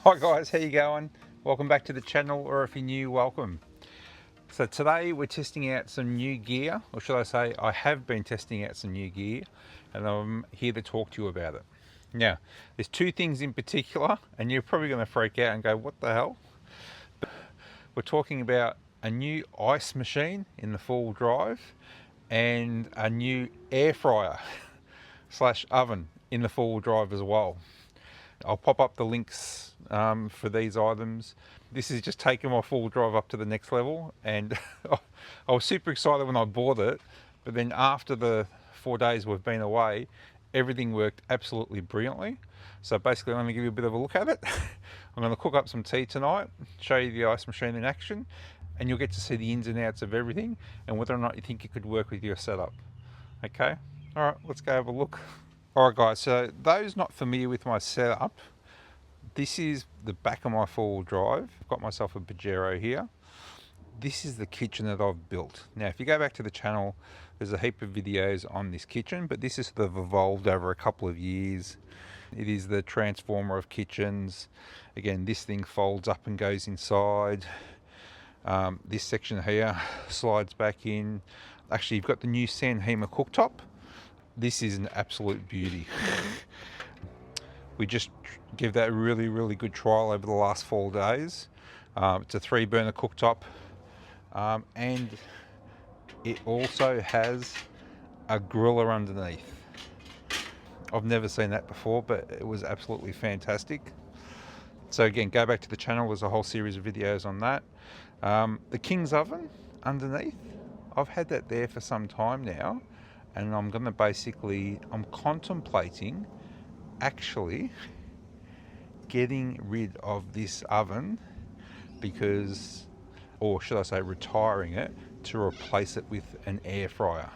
Hi guys, how you going? Welcome back to the channel, or if you're new, welcome. So today we're testing out some new gear, or should I say I have been testing out some new gear, and I'm here to talk to you about it. Now, there's two things in particular, and you're probably going to freak out and go, what the hell? But we're talking about a new ice machine in the four-wheel drive and a new air fryer slash oven in the four-wheel drive as well. I'll pop up the links for these items. This is just taking my four-wheel drive up to the next level, and I was super excited when I bought it, but then after the 4 days we've been away, everything worked absolutely brilliantly. So basically I'm going to give you a bit of a look at it. I'm going to cook up some tea tonight, show you the ice machine in action, and you'll get to see the ins and outs of everything and whether or not you think it could work with your setup. Okay, all right, let's go have a look. Alright guys, so those not familiar with my setup, this is the back of my four-wheel drive. I've got myself a Pajero here. This is the kitchen that I've built. Now if you go back to the channel, there's a heap of videos on this kitchen, but this has sort of evolved over a couple of years. It is the transformer of kitchens. Again, this thing folds up and goes inside. This section here slides back in. Actually, you've got the new San Hima cooktop. This is an absolute beauty. We just give that a really good trial over the last 4 days. It's a 3-burner cooktop, and it also has a griller underneath. I've never seen that before, but it was absolutely fantastic. So again, go back to the channel, there's a whole series of videos on that. The King's oven underneath, I've had that there for some time now, and I'm contemplating actually getting rid of this oven, because, or should I say retiring it, to replace it with an air fryer.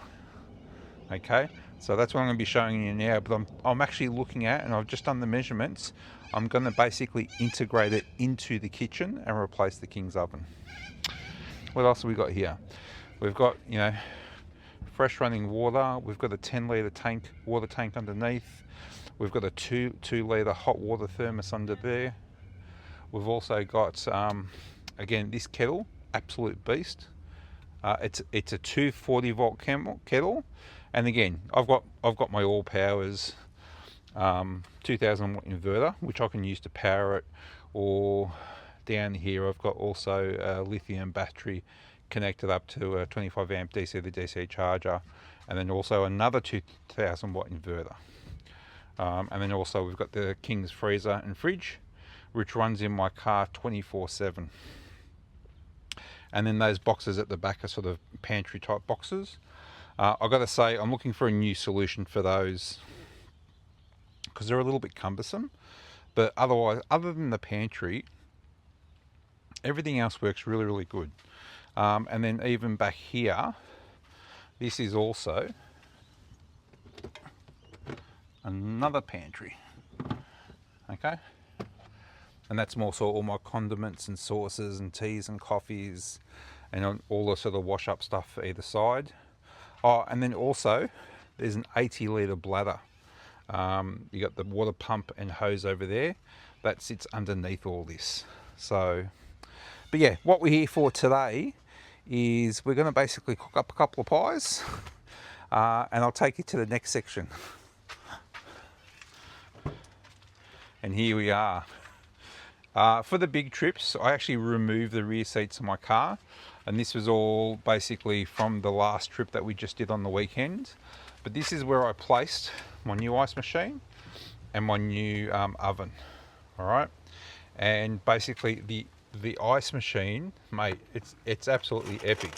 Okay, so that's what I'm going to be showing you now, but I'm actually looking at, and I've just done the measurements, I'm going to basically integrate it into the kitchen and replace the King's oven. What else have we got here? We've got, fresh running water. We've got a 10-litre water tank underneath. We've got a 2-litre hot water thermos under there. We've also got, again, this kettle, absolute beast. It's a 240 volt kettle, and again, I've got my all powers 2000 watt inverter, which I can use to power it, or down here I've got also a lithium battery connected up to a 25 amp DC to DC charger, and then also another 2000 watt inverter. And then also we've got the King's freezer and fridge, which runs in my car 24/7. And then those boxes at the back are sort of pantry type boxes. I've got to say, I'm looking for a new solution for those because they're a little bit cumbersome. But otherwise, other than the pantry, everything else works really good. And then even back here, this is also another pantry. Okay, and that's more so all my condiments and sauces and teas and coffees and all the sort of wash up stuff for either side. Oh, and then also there's an 80-litre bladder. You got the water pump and hose over there that sits underneath all this. So, but yeah, what we're here for today is we're going to basically cook up a couple of pies, and I'll take you to the next section. And here we are. For the big trips, I actually removed the rear seats of my car, and this was all basically from the last trip that we just did on the weekend. But this is where I placed my new ice machine and my new oven. All right, and basically the ice machine, mate, it's absolutely epic.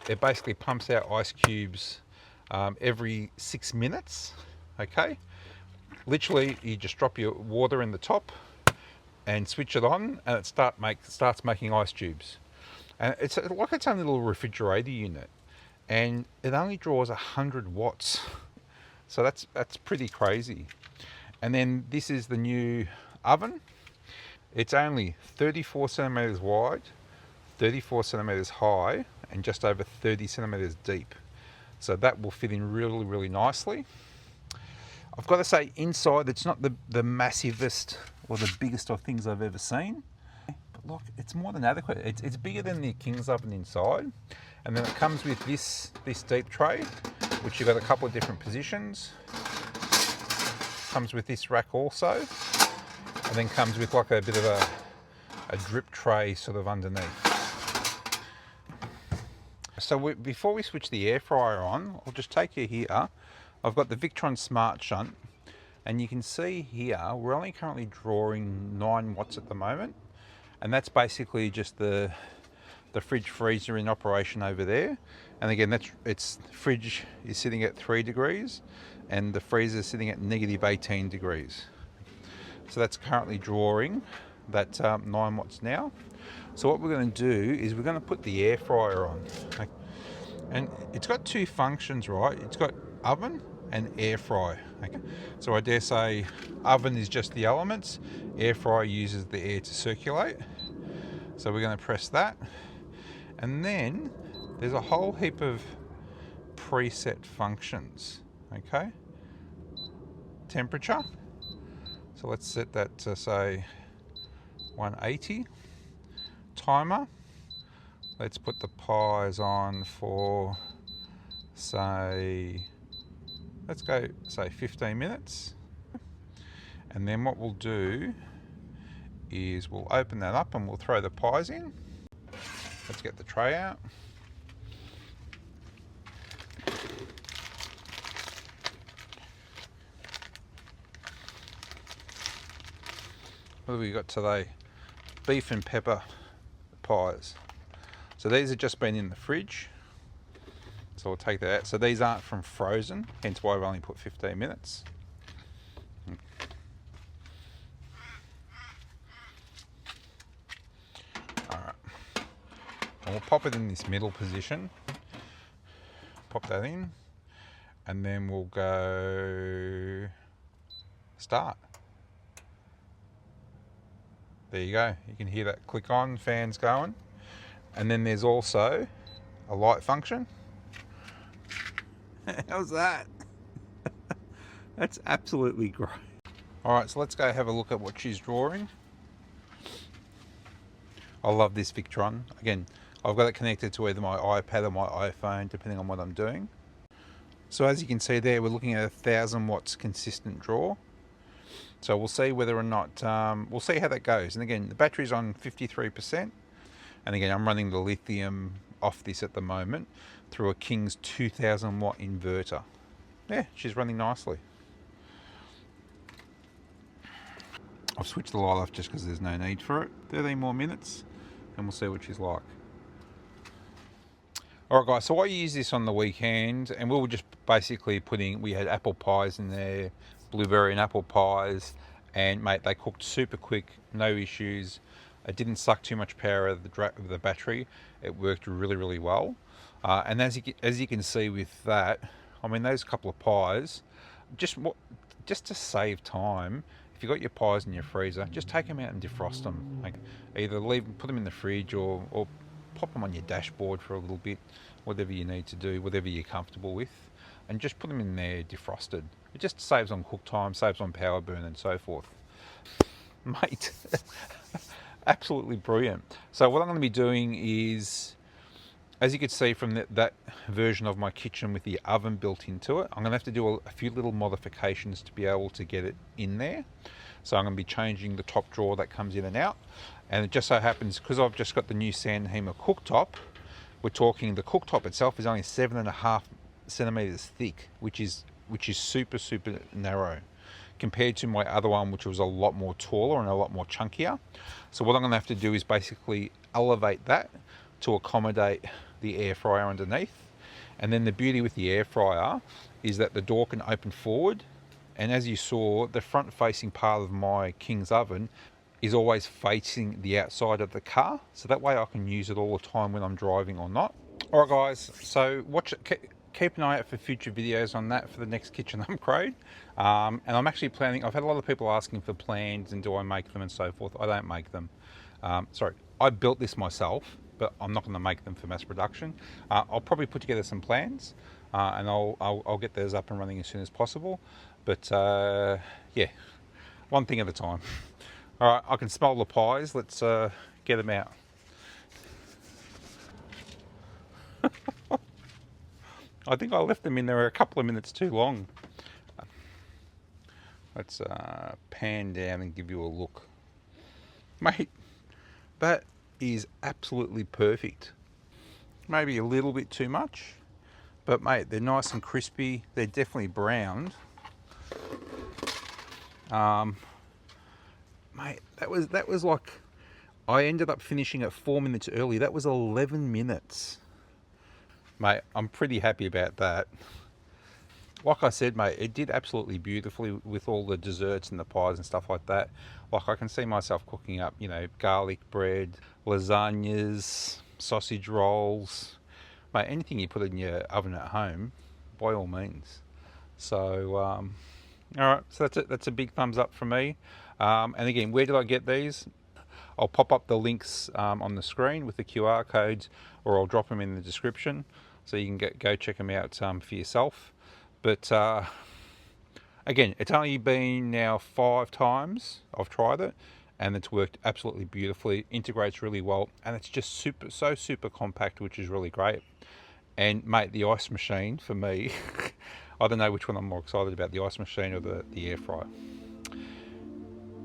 It basically pumps out ice cubes every 6 minutes. Okay, literally you just drop your water in the top and switch it on, and it starts making ice cubes. And it's like its own little refrigerator unit, and it only draws 100 watts. So that's pretty crazy. And then this is the new oven. It's only 34 centimeters wide, 34 centimeters high, and just over 30 centimeters deep. So that will fit in really nicely. I've got to say, inside it's not the massivest or the biggest of things I've ever seen. But look, it's more than adequate. It's bigger than the King's oven inside. And then it comes with this deep tray, which you've got a couple of different positions. Comes with this rack also. And then comes with like a bit of a drip tray sort of underneath. So before we switch the air fryer on, I'll just take you here. I've got the Victron Smart Shunt, and you can see here we're only currently drawing 9 watts at the moment, and that's basically just the fridge freezer in operation over there. And again, the fridge is sitting at 3 degrees, and the freezer is sitting at -18 degrees. So that's currently drawing that 9 watts now. So what we're going to do is we're going to put the air fryer on. Okay. And it's got 2 functions, right? It's got oven and air fry. Okay. So I dare say oven is just the elements, air fryer uses the air to circulate. So we're going to press that. And then there's a whole heap of preset functions. Okay. Temperature. So let's set that to say 180. Timer. Let's put the pies on for say, let's go say 15 minutes. And then what we'll do is we'll open that up and we'll throw the pies in. Let's get the tray out. What have we got today? Beef and pepper pies. So these have just been in the fridge. So we'll take that out. So these aren't from frozen, hence why I've only put 15 minutes. Alright. And we'll pop it in this middle position. Pop that in. And then we'll go start. There you go. You can hear that click on, fans going. And then there's also a light function. How's that? That's absolutely great. All right, so let's go have a look at what she's drawing. I love this Victron. Again, I've got it connected to either my iPad or my iPhone, depending on what I'm doing. So as you can see there, we're looking at 1000 watts consistent draw. So we'll see whether or not, we'll see how that goes. And again, the battery's on 53%. And again, I'm running the lithium off this at the moment through a King's 2000 watt inverter. Yeah, she's running nicely. I've switched the light off just because there's no need for it. 13 more minutes and we'll see what she's like. Alright guys, so I used this on the weekend and we were just basically we had apple pies in there, blueberry and apple pies, and mate, they cooked super quick, no issues. It didn't suck too much power out of the battery. It worked really, really well. And as you can see with that, I mean, those couple of pies, just to save time, if you've got your pies in your freezer, just take them out and defrost them. Like, either put them in the fridge or pop them on your dashboard for a little bit, whatever you need to do, whatever you're comfortable with, and just put them in there defrosted. It just saves on cook time, saves on power burn and so forth. Mate, absolutely brilliant. So what I'm going to be doing is, as you can see from that version of my kitchen with the oven built into it, I'm going to have to do a few little modifications to be able to get it in there. So I'm going to be changing the top drawer that comes in and out. And it just so happens, because I've just got the new San Hima cooktop, we're talking the cooktop itself is only 7.5 centimeters thick, which is super, super narrow compared to my other one, which was a lot more taller and a lot more chunkier. So what I'm going to have to do is basically elevate that to accommodate the air fryer underneath. And then the beauty with the air fryer is that the door can open forward, and as you saw, the front facing part of my King's oven is always facing the outside of the car, so that way I can use it all the time when I'm driving or not. All right guys, so keep an eye out for future videos on that for the next kitchen upgrade. And I'm actually planning, I've had a lot of people asking for plans and do I make them and so forth. I don't make them. Sorry, I built this myself, but I'm not going to make them for mass production. I'll probably put together some plans and I'll get those up and running as soon as possible. But yeah, one thing at a time. All right, I can smell the pies. Let's get them out. I think I left them in there a couple of minutes too long. Let's pan down and give you a look. Mate, that is absolutely perfect. Maybe a little bit too much, but mate, they're nice and crispy. They're definitely browned. Mate, that was like, I ended up finishing at 4 minutes early. That was 11 minutes. Mate, I'm pretty happy about that. Like I said, mate, it did absolutely beautifully with all the desserts and the pies and stuff like that. Like I can see myself cooking up, you know, garlic bread, lasagnas, sausage rolls. Mate, anything you put in your oven at home, by all means. So, all right, so that's it. That's a big thumbs up from me. And again, where did I get these? I'll pop up the links on the screen with the QR codes, or I'll drop them in the description, so you can go check them out for yourself. But again, it's only been now 5 times I've tried it, and it's worked absolutely beautifully. Integrates really well, and it's just so super compact, which is really great. And mate, the ice machine for me, I don't know which one I'm more excited about, the ice machine or the air fryer.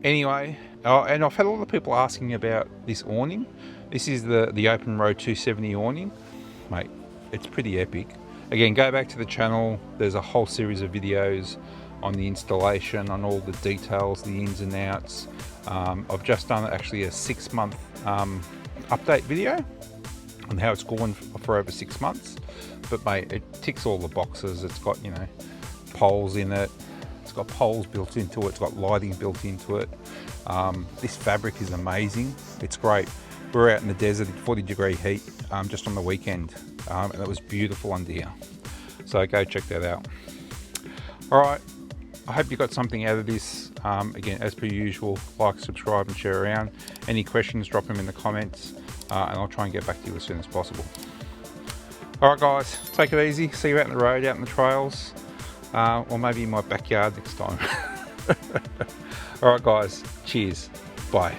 Anyway, and I've had a lot of people asking about this awning. This is the OPENROAD 270 awning. Mate, it's pretty epic. Again, go back to the channel. There's a whole series of videos on the installation, on all the details, the ins and outs. I've just done actually a 6-month update video on how it's gone for over 6 months. But mate, it ticks all the boxes. It's got, you know, poles in it. It's got poles built into it. It's got lighting built into it. This fabric is amazing. It's great. We were out in the desert at 40-degree heat just on the weekend, and it was beautiful under here. So go check that out. All right, I hope you got something out of this. Again, as per usual, like, subscribe and share around. Any questions, drop them in the comments, and I'll try and get back to you as soon as possible. All right, guys, take it easy. See you out on the road, out in the trails, or maybe in my backyard next time. All right, guys, cheers. Bye.